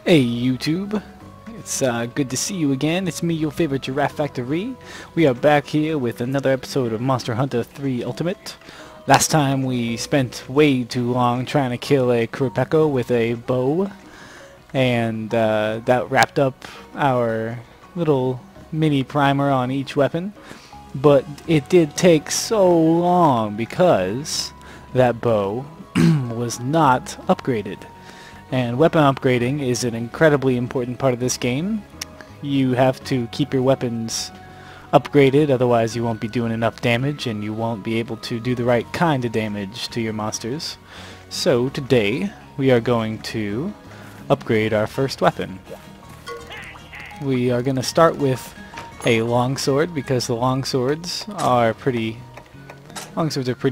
Hey YouTube, it's good to see you again. It's me, your favorite Giraffe Factory. We are back here with another episode of Monster Hunter 3 Ultimate. Last time we spent way too long trying to kill a Kurapeko with a bow, and that wrapped up our little mini primer on each weapon. But it did take so long because that bow was not upgraded. And weapon upgrading is an incredibly important part of this game. You have to keep your weapons upgraded, otherwise you won't be doing enough damage and you won't be able to do the right kind of damage to your monsters. So today we are going to upgrade our first weapon. We are going to start with a longsword because the longswords are pretty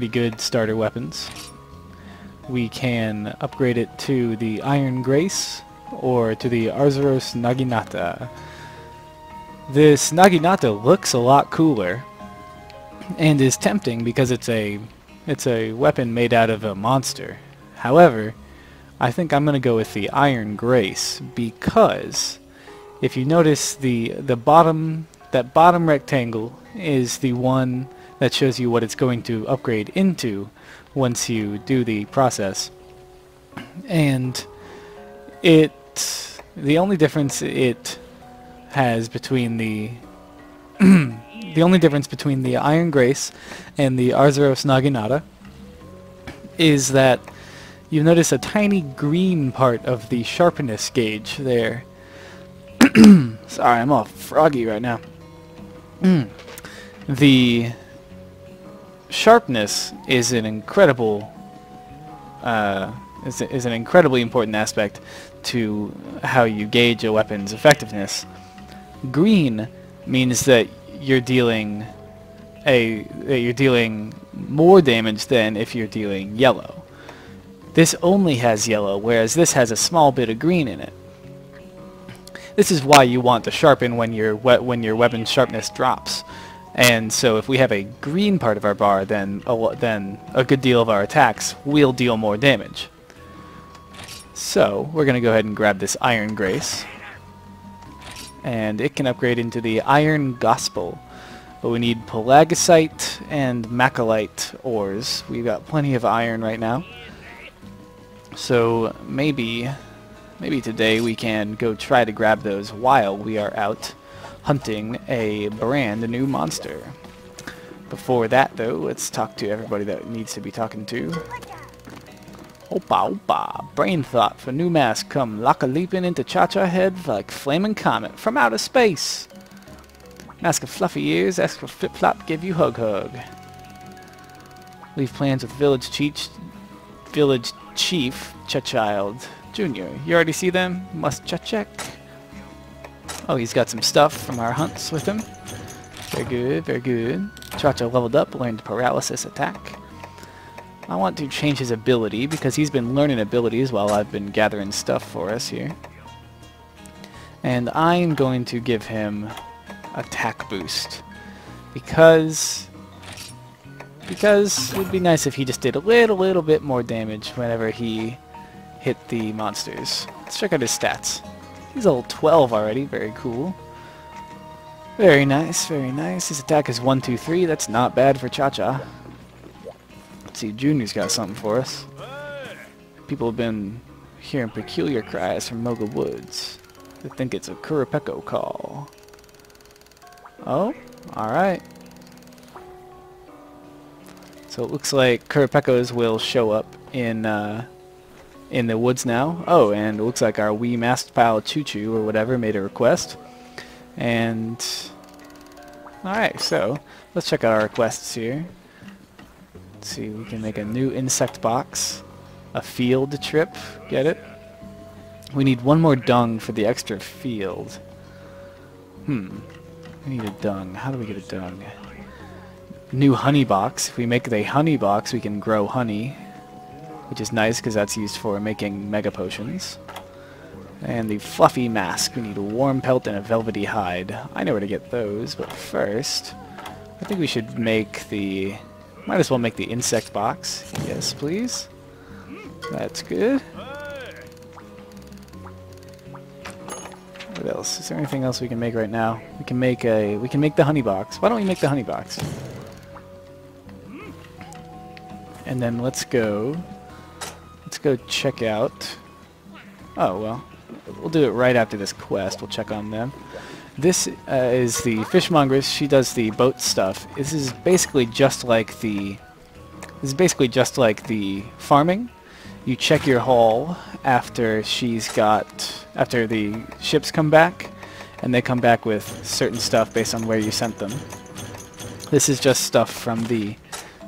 good starter weapons. We can upgrade it to the Iron Grace or to the Arzuros Naginata. This Naginata looks a lot cooler and is tempting because it's a weapon made out of a monster. However, I think I'm gonna go with the Iron Grace because if you notice that bottom rectangle is the one that shows you what it's going to upgrade into once you do the process. And the only difference it has between the the only difference between the Iron Grace and the Arzuros Naginata is that you notice a tiny green part of the sharpness gauge there. Sorry, I'm all froggy right now. The sharpness is an incredibly important aspect to how you gauge a weapon's effectiveness. Green means that you're dealing more damage than if you're dealing yellow. This only has yellow, whereas this has a small bit of green in it. This is why you want to sharpen when your weapon's sharpness drops. And so if we have a green part of our bar, then a good deal of our attacks will deal more damage. So we're going to go ahead and grab this Iron Grace. And it can upgrade into the Iron Gospel. But we need Pelagisite and Macalite ores. We've got plenty of iron right now. So maybe today we can go try to grab those while we are out hunting a brand new monster. Before that though, let's talk to everybody that needs to be talking to. Opa opa, brain thought for new mask come lock-a-leaping into Cha-Cha head like flaming comet from outer space. Mask of fluffy ears, ask for flip-flop, give you hug-hug. Leave plans with village chief, Cha-Child Jr. You already see them? Must check. Oh, he's got some stuff from our hunts with him. Very good, very good. Cha-Cha leveled up, learned paralysis attack. I want to change his ability because he's been learning abilities while I've been gathering stuff for us here. And I'm going to give him attack boost because it would be nice if he just did a little bit more damage whenever he hit the monsters. Let's check out his stats. He's level 12 already, very cool. Very nice, very nice. His attack is 1, 2, 3. That's not bad for Cha-Cha. Let's see, Junior's got something for us. People have been hearing peculiar cries from Moga Woods. They think it's a Kurapeko call. Oh, alright. So it looks like Kurapekos will show up in the woods now. Oh, and it looks like our wee masked pal Choo Choo or whatever made a request. And alright, so let's check out our requests here. Let's see, we can make a new insect box, a field trip, get it? We need one more dung for the extra field. We need a dung. How do we get a dung? New honey box. If we make the honey box, we can grow honey, which is nice because that's used for making mega potions. And the fluffy mask. We need a warm pelt and a velvety hide. I know where to get those, but first, I think we should make the... Might as well make the insect box. Yes, please. That's good. What else? Is there anything else we can make right now? We can make the honey box. Why don't we make the honey box? And then let's go check out. Oh well, we'll do it right after this quest. We'll check on them. This is the fishmongeress. She does the boat stuff. This is basically just like the farming. You check your hull after the ships come back, and they come back with certain stuff based on where you sent them. This is just stuff from the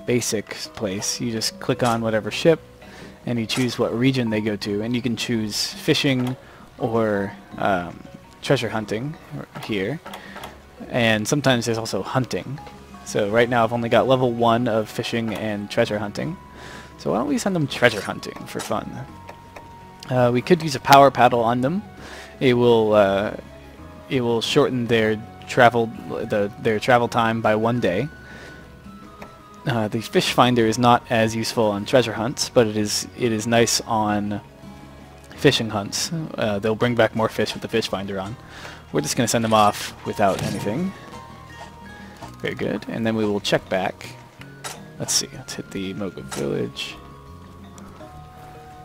basic place. You just click on whatever ship, and you choose what region they go to, and you can choose fishing or treasure hunting here, and sometimes there's also hunting. So right now I've only got level 1 of fishing and treasure hunting. So why don't we send them treasure hunting for fun? We could use a power paddle on them. It will shorten their travel time by 1 day. The fish finder is not as useful on treasure hunts, but it is nice on fishing hunts. They'll bring back more fish with the fish finder on. We're just going to send them off without anything. Very good. And then we will check back. Let's see. Let's hit the Moga village.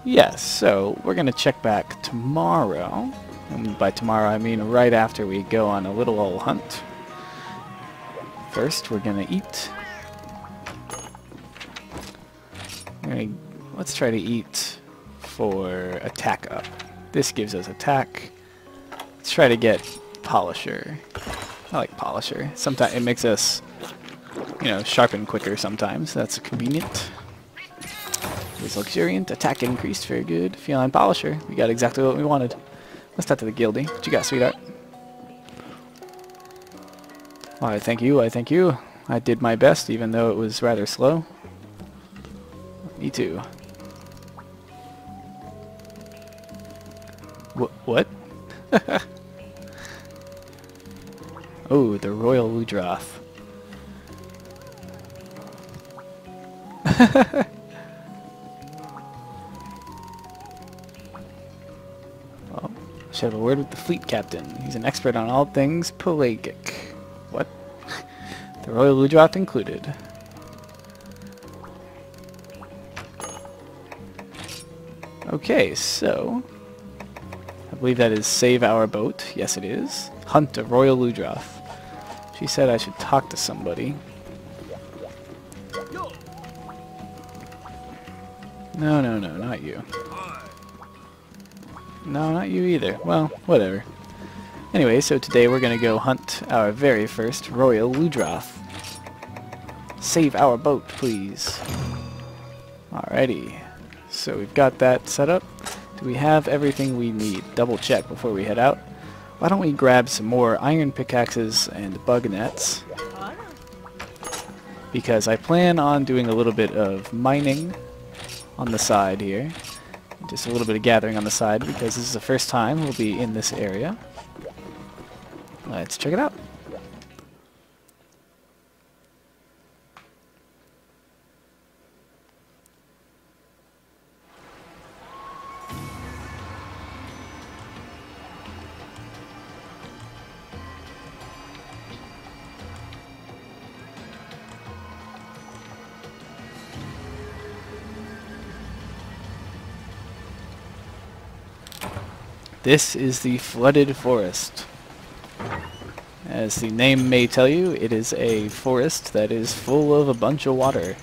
Yes, so we're going to check back tomorrow. And by tomorrow I mean right after we go on a little old hunt. First we're going to eat. Let's try to eat for attack up. This gives us attack. Let's try to get Polisher. I like Polisher. Sometimes it makes us, sharpen quicker sometimes. That's convenient. Here's Luxuriant. Attack increased. Very good. Feline Polisher. We got exactly what we wanted. Let's talk to the guildie. What you got, sweetheart? Why, thank you. I thank you. I did my best, even though it was rather slow. Me too. What? Oh, the Royal Ludroth. Well, should have a word with the fleet captain. He's an expert on all things pelagic. What? The Royal Ludroth included. Okay, so I believe that is save our boat. Yes, it is. Hunt a Royal Ludroth. She said I should talk to somebody. No, not you. No, not you either. Well, whatever. Anyway, so today we're going to go hunt our very first Royal Ludroth. Save our boat, please. Alrighty. So we've got that set up. Do we have everything we need? Double check before we head out. Why don't we grab some more iron pickaxes and bug nets? Because I plan on doing a little bit of mining on the side here. Just a little bit of gathering on the side because this is the first time we'll be in this area. Let's check it out. This is the flooded forest. As the name may tell you, it is a forest that is full of a bunch of water.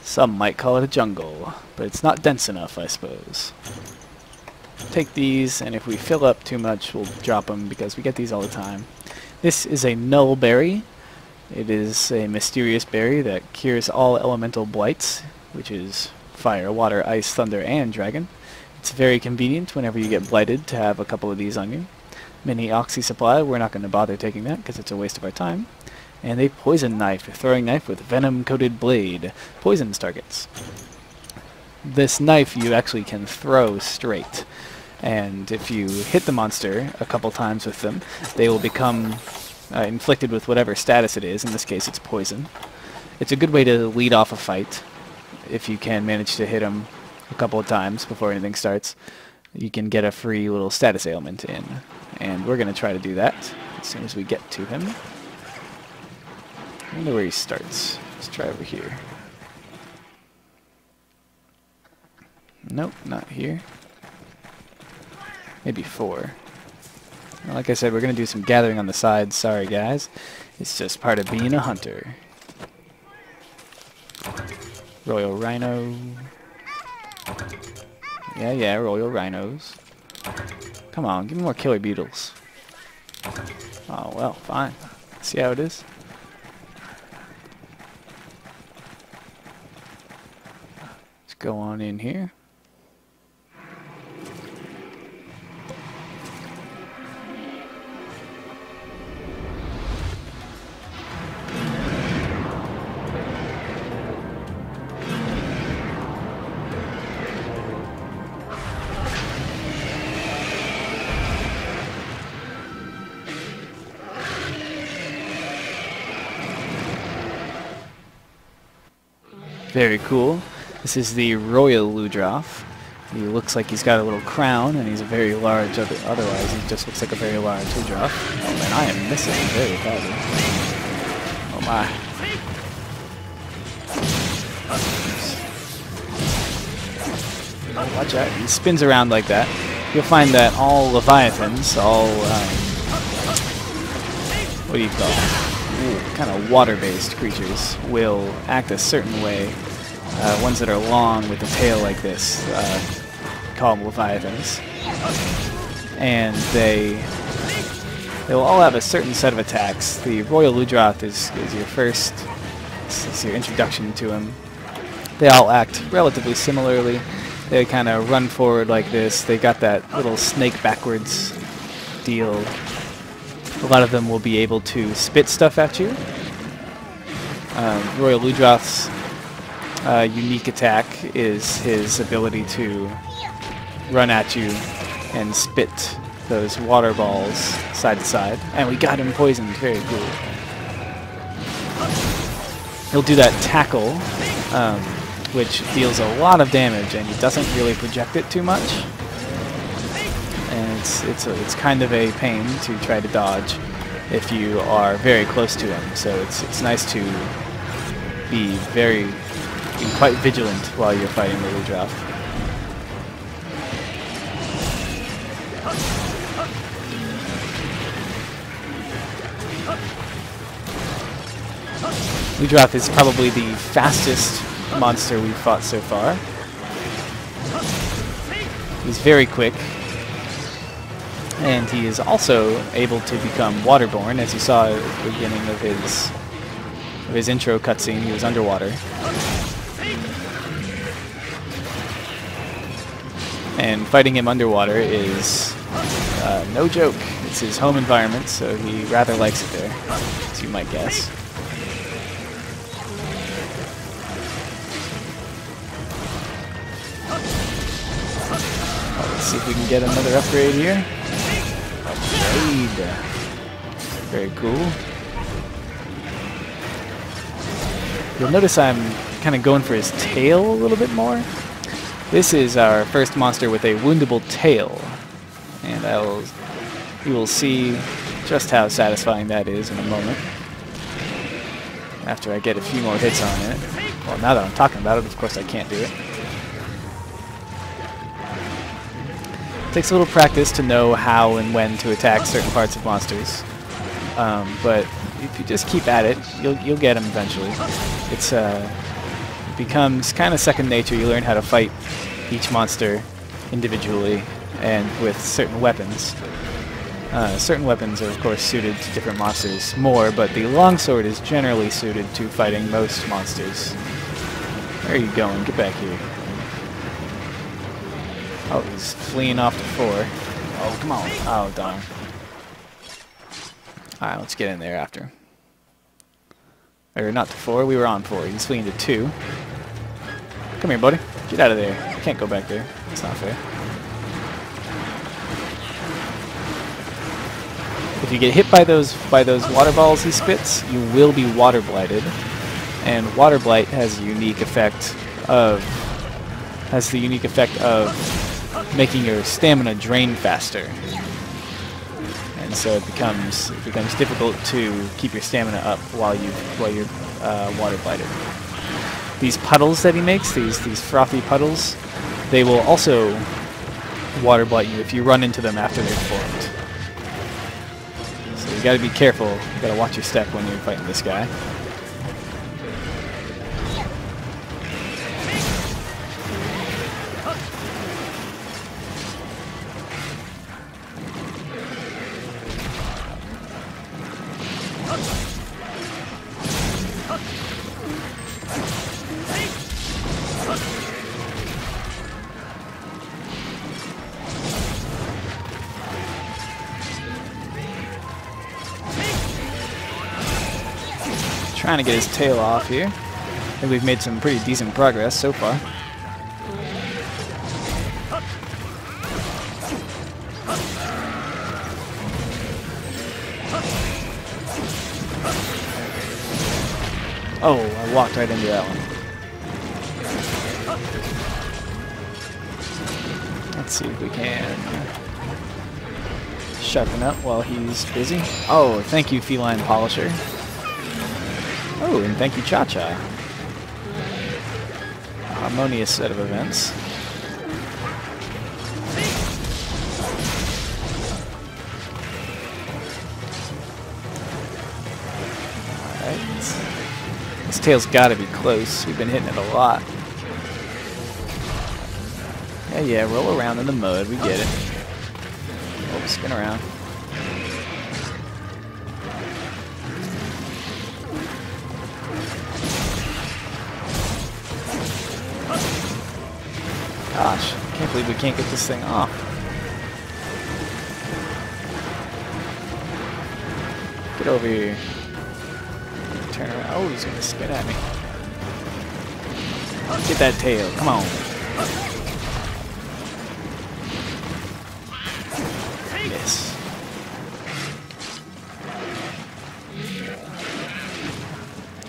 Some might call it a jungle, but it's not dense enough, I suppose. Take these, and if we fill up too much, we'll drop them because we get these all the time. This is a null berry. It is a mysterious berry that cures all elemental blights, which is fire, water, ice, thunder, and dragon. It's very convenient whenever you get blighted to have a couple of these on you. Mini oxy supply, we're not going to bother taking that because it's a waste of our time. And a poison knife, a throwing knife with venom-coated blade. Poisons targets. This knife you actually can throw straight. And if you hit the monster a couple times with them, they will become inflicted with whatever status it is. In this case, it's poison. It's a good way to lead off a fight if you can manage to hit them a couple of times before anything starts. you can get a free little status ailment in. And we're going to try to do that as soon as we get to him. I wonder where he starts. Let's try over here. Nope, not here. Maybe 4. Well, like I said, we're going to do some gathering on the side. Sorry, guys. It's just part of being a hunter. Royal Rhino. Yeah, Royal Rhinos. Come on, give me more killer beetles. Oh, well, fine. See how it is? Let's go on in here. Very cool. This is the Royal Ludroth. He looks like he's got a little crown, and he's a very large, otherwise he just looks like a very large Ludroth. Oh man, I am missing very badly. Oh my. Oh, watch out, he spins around like that. You'll find that all leviathans, all, what do you call them? Kind of water-based creatures will act a certain way. Ones that are long with a tail like this, call them leviathans, and they will all have a certain set of attacks. The Royal Ludroth is your first. This is your introduction to him. They all act relatively similarly. They kind of run forward like this. They got that little snake backwards deal. A lot of them will be able to spit stuff at you. Royal Ludroth's unique attack is his ability to run at you and spit those water balls side to side. And we got him poisoned. Very cool. He'll do that tackle, which deals a lot of damage, and he doesn't really project it too much. And it's kind of a pain to try to dodge if you are very close to him. So it's nice to be quite vigilant while you're fighting the Ludroth. Ludroth is probably the fastest monster we've fought so far. He's very quick. And he is also able to become waterborne, as you saw at the beginning of his intro cutscene. He was underwater. And fighting him underwater is no joke. It's his home environment, so he rather likes it there, as you might guess. Let's see if we can get another upgrade here. Upgrade. Very cool. You'll notice I'm kind of going for his tail a little bit more. This is our first monster with a woundable tail, and you will see just how satisfying that is in a moment, after I get a few more hits on it. Well, now that I'm talking about it, of course I can't do it. It takes a little practice to know how and when to attack certain parts of monsters, but if you just keep at it, you'll get them eventually. It becomes kind of second nature. You learn how to fight each monster individually and with certain weapons. Certain weapons are of course suited to different monsters more, but the longsword is generally suited to fighting most monsters. Where are you going? Get back here. Oh, he's fleeing off to 4. Oh, come on. Oh, darn. Alright, let's get in there after. Or not to 4, we were on 4. He's fleeing to 2. Come here, buddy. Get out of there. You can't go back there. It's not fair. If you get hit by those water balls he spits, you will be water blighted. And water blight has the unique effect of making your stamina drain faster. And so it becomes difficult to keep your stamina up while you're water blighted. These puddles that he makes, these frothy puddles, they will also water blight you if you run into them after they're formed. So you got to be careful. You got to watch your step when you're fighting this guy. Trying to get his tail off here. I think we've made some pretty decent progress so far. Oh, I walked right into that one. Let's see if we can sharpen up while he's busy. Oh, thank you, Feline Polisher. Oh, and thank you, Cha-Cha. Harmonious set of events. Alright. This tail's gotta be close. We've been hitting it a lot. Yeah, roll around in the mud. We get it. Oh, spin around. Gosh, I can't believe we can't get this thing off. Get over here. Turn around. Oh, he's gonna spin at me. Get that tail. Come on. Miss.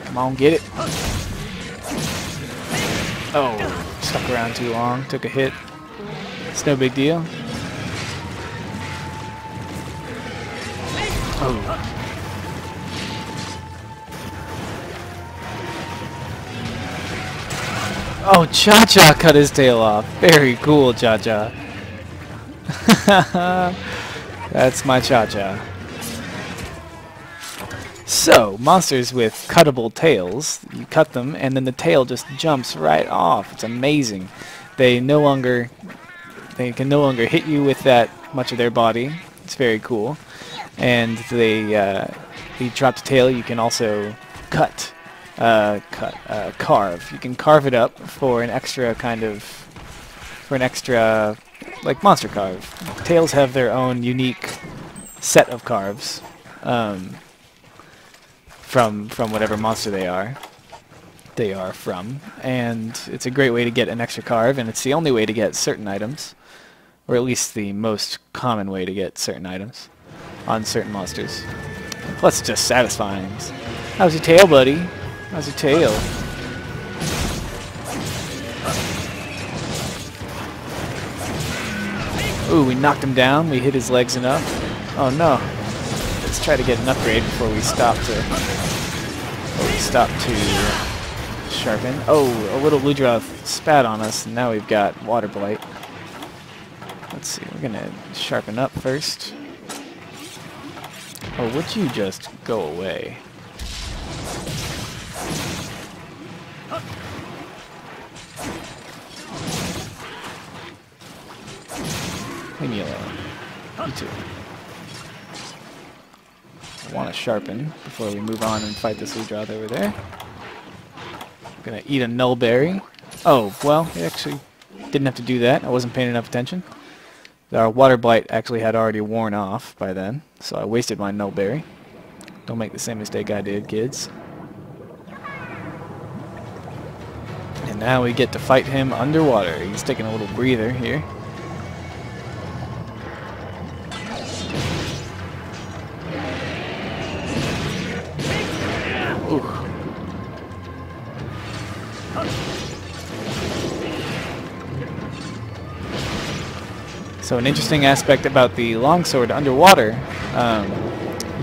Come on, get it. Oh. Stuck around too long, took a hit. It's no big deal. Oh. Oh, Cha-Cha cut his tail off. Very cool, Cha-Cha. That's my Cha-Cha. So, monsters with cuttable tails, you cut them and then the tail just jumps right off. It's amazing. They can no longer hit you with that much of their body. It's very cool. And you drop the tail, you can also carve. You can carve it up for an extra like monster carve. Tails have their own unique set of carves. From whatever monster they are from, and it's a great way to get an extra carve, and it's the only way to get certain items, or at least the most common way to get certain items on certain monsters. Plus, it's just satisfying. How's your tail, buddy? How's your tail? Ooh, we knocked him down. We hit his legs enough. Oh no. Let's try to get an upgrade before we stop to sharpen. Oh, a little Ludroth spat on us, and now we've got water blight. Let's see, we're gonna sharpen up first. Oh, would you just go away? Leave me alone. You too. I want to sharpen before we move on and fight this Ludroth over there. I'm gonna eat a nullberry. Oh, well, we actually didn't have to do that. I wasn't paying enough attention. Our water blight actually had already worn off by then, so I wasted my nullberry. Don't make the same mistake I did, kids. And now we get to fight him underwater. He's taking a little breather here. So an interesting aspect about the longsword underwater,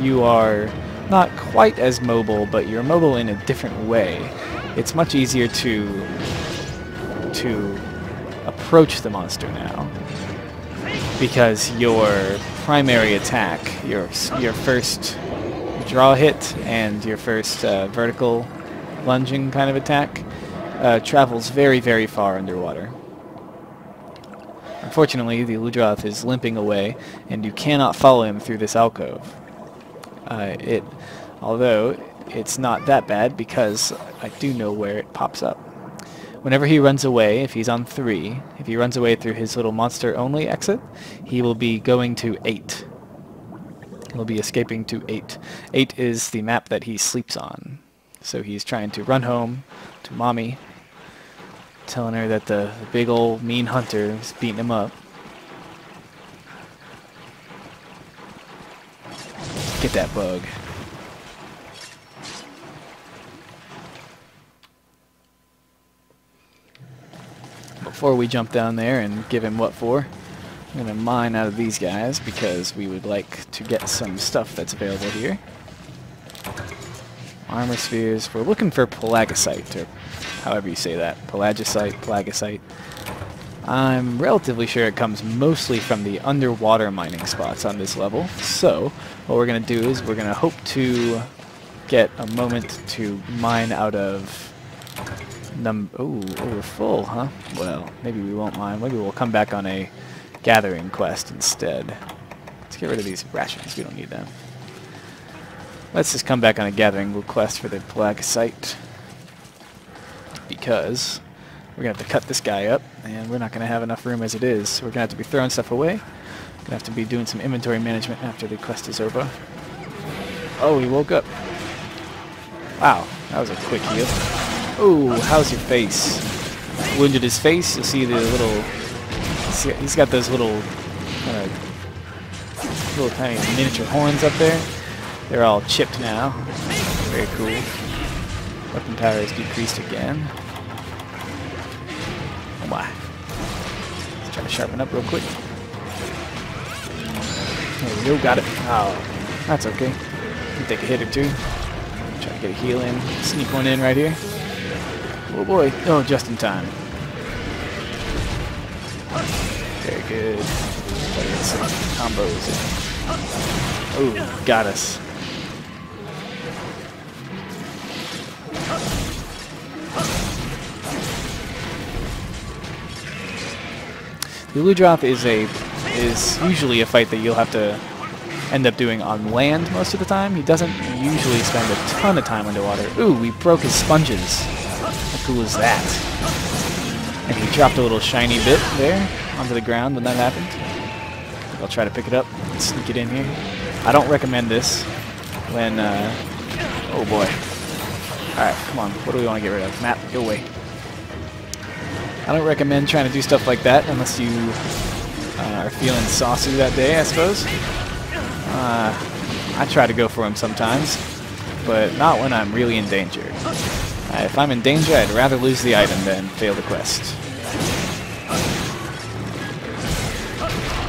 you are not quite as mobile, but you're mobile in a different way. It's much easier to approach the monster now, because your primary attack, your first draw hit and your first vertical lunging kind of attack, travels very, very far underwater. Unfortunately, the Ludroth is limping away, and you cannot follow him through this alcove. Although it's not that bad, because I do know where it pops up. Whenever he runs away, if he's on 3, if he runs away through his little monster-only exit, he will be going to 8. He'll be escaping to 8. 8 is the map that he sleeps on. So he's trying to run home to Mommy, telling her that the big old mean hunter is beating him up. Get that bug. Before we jump down there and give him what for, I'm going to mine out of these guys because we would like to get some stuff that's available here. Armor spheres. We're looking for pelagisite, or however you say that. Pelagisite. I'm relatively sure it comes mostly from the underwater mining spots on this level. So what we're going to do is we're going to hope to get a moment to mine out of... Oh, we're full, huh? Well, maybe we won't mine. Maybe we'll come back on a gathering quest instead. Let's get rid of these rations. We don't need them. Let's just come back on a gathering quest for the pelagisite, because we're going to have to cut this guy up, and we're not going to have enough room as it is. So we're going to have to be throwing stuff away. Going to have to be doing some inventory management after the quest is over. Oh, he woke up. Wow, that was a quick heal. Oh, how's your face? Wounded his face. You'll see the little... He's got those little tiny miniature horns up there. They're all chipped now. Very cool. Weapon power is decreased again. Oh my. Let's try to sharpen up real quick. There we go, got it. Oh, that's okay. You take a hit or two. Try to get a heal in. Sneak one in right here. Oh boy. Oh, just in time. Very good. Try to get some combos in. Oh, got us. The Ludroth is usually a fight that you'll have to end up doing on land most of the time. He doesn't usually spend a ton of time underwater. Ooh, we broke his sponges. How cool is that? And he dropped a little shiny bit there onto the ground when that happened. I'll try to pick it up and sneak it in here. I don't recommend this when... oh boy. Alright, come on. What do we want to get rid of? Map, go away. I don't recommend trying to do stuff like that unless you are feeling saucy that day, I suppose. I try to go for him sometimes, but not when I'm really in danger. If I'm in danger, I'd rather lose the item than fail the quest.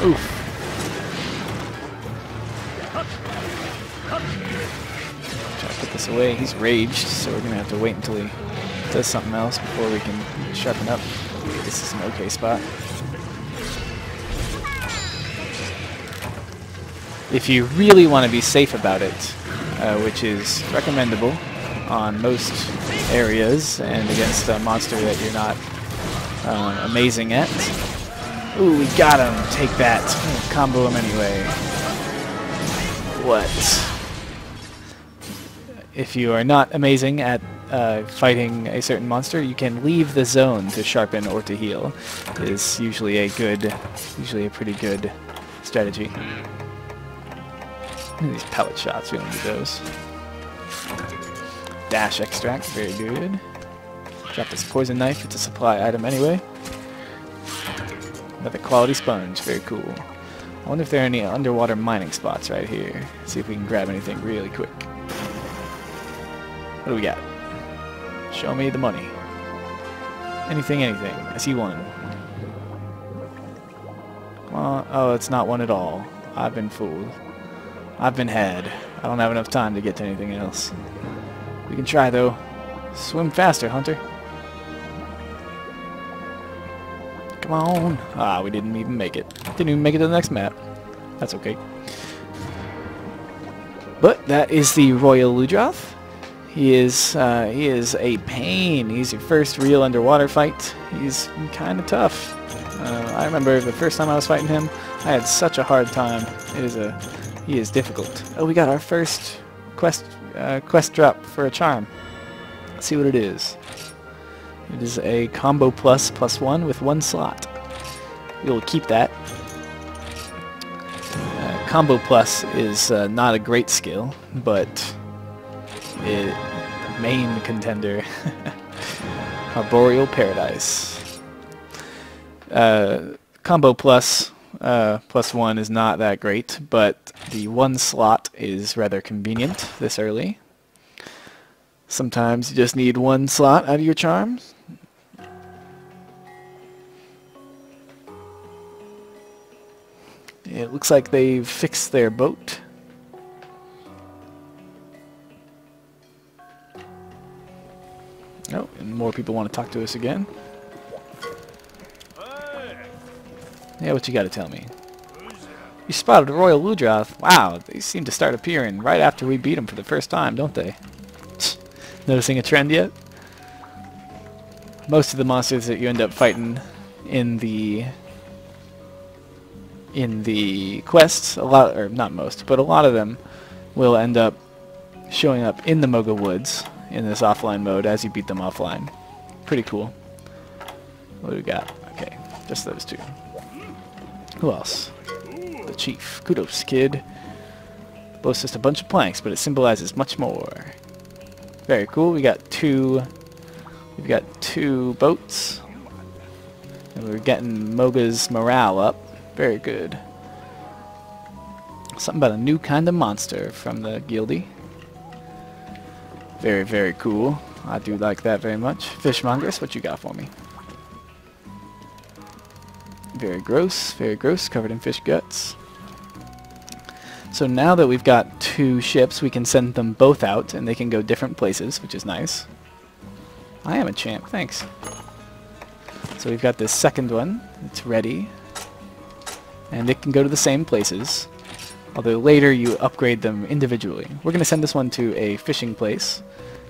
Oof. Try to put this away. He's raged, so we're going to have to wait until he does something else before we can sharpen up. This is an okay spot. If you really want to be safe about it, which is recommendable on most areas and against a monster that you're not amazing at. Ooh, we got him. Take that. We'll combo him anyway. What? If you are not amazing at fighting a certain monster, you can leave the zone to sharpen or to heal. Is usually a pretty good strategy. These pellet shots, we don't need those. Dash extract, very good. Drop this poison knife, it's a supply item anyway. Another quality sponge, very cool. I wonder if there are any underwater mining spots right here. See if we can grab anything really quick. What do we got? Show me the money. Anything. I see one. Come on. Oh, it's not one at all. I've been fooled. I've been had. I don't have enough time to get to anything else. We can try, though. Swim faster, Hunter. Come on. Ah, we didn't even make it. Didn't even make it to the next map. That's okay. But that is the Royal Ludroth. He is a pain. He's your first real underwater fight. He's kind of tough. I remember the first time I was fighting him, I had such a hard time. He is difficult. Oh, we got our first quest drop for a charm. Let's see what it is. It is a combo ++1 with 1 slot. We'll keep that. Combo plus is not a great skill, but the main contender, Arboreal Paradise. Combo ++1 is not that great, but the 1 slot is rather convenient this early. Sometimes you just need 1 slot out of your charms. It looks like they've fixed their boat. Oh, and more people want to talk to us again. Yeah, what you got to tell me? You spotted a Royal Ludroth. Wow, they seem to start appearing right after we beat them for the first time, don't they? Noticing a trend yet? Most of the monsters that you end up fighting in the quests, not most, but a lot of them will end up showing up in the Moga Woods in this offline mode as you beat them offline. Pretty cool. What do we got? Okay, just those two. Who else? The Chief. Kudos, kid. Boasts just a bunch of planks, but it symbolizes much more. Very cool. We've got two boats. And we're getting Moga's morale up. Very good. Something about a new kind of monster from the Guildie. Very, very cool. I do like that very much. Fishmongers, what you got for me? Very gross, covered in fish guts. So now that we've got 2 ships, we can send them both out, and they can go different places, which is nice. I am a champ, thanks. So we've got this second one. It's ready. And it can go to the same places, although later you upgrade them individually. We're going to send this one to a fishing place,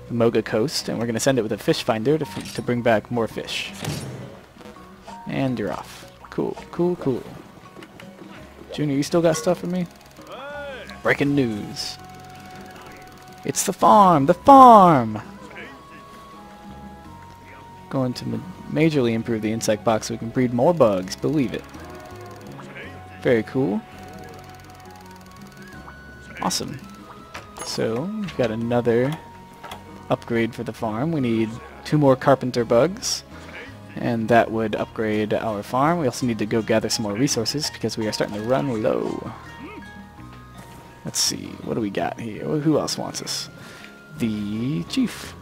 the Moga Coast, and we're going to send it with a fish finder to bring back more fish. And you're off. Cool, cool, cool. Junior, you still got stuff for me? Breaking news. It's the farm! The farm! Going to majorly improve the insect box so we can breed more bugs. Believe it. Very cool. Awesome. So, we've got another upgrade for the farm. We need 2 more carpenter bugs, and that would upgrade our farm. We also need to go gather some more resources because we are starting to run low. Let's see, what do we got here? Who else wants us? The Chief.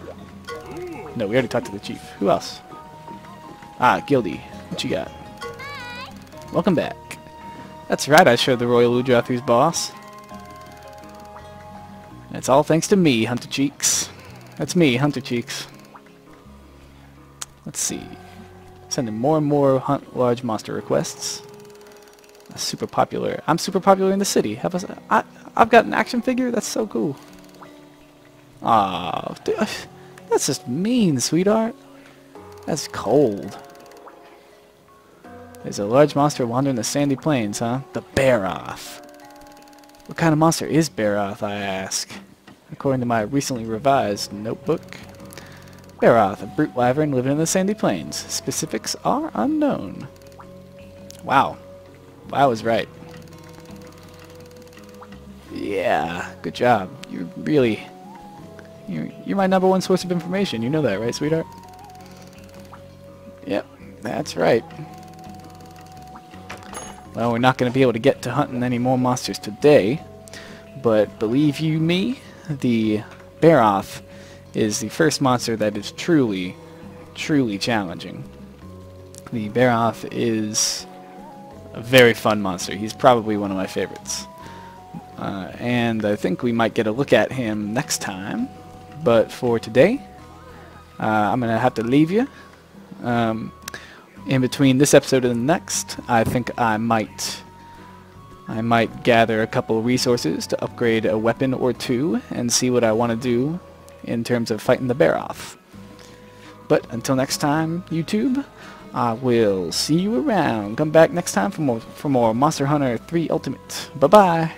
No, we already talked to the Chief. Who else? Ah, Guildie. What you got? Welcome back. That's right, I showed the Royal Ludroth who's boss. It's all thanks to me, Hunter Cheeks. That's me, Hunter Cheeks. Let's see. Sending more and more large monster requests. That's super popular. I'm super popular in the city. I've got an action figure? That's so cool. Aw, that's just mean, sweetheart. That's cold. There's a large monster wandering the sandy plains, huh? The Baroth. What kind of monster is Baroth, I ask? According to my recently revised notebook. Baroth, a brute wyvern living in the sandy plains. Specifics are unknown. Wow. I was right. Yeah, good job. You're my #1 source of information. You know that, right, sweetheart? Yep, that's right. Well, we're not going to be able to get to hunting any more monsters today, but believe you me, the Baroth is the first monster that is truly, truly challenging. The Baroth is a very fun monster. He's probably one of my favorites. And I think we might get a look at him next time. But for today, I'm going to have to leave you. In between this episode and the next, I think I might gather a couple resources to upgrade a weapon or two and see what I want to do in terms of fighting the bear off. But until next time, YouTube, I will see you around. Come back next time for more Monster Hunter 3 Ultimate. Bye-bye.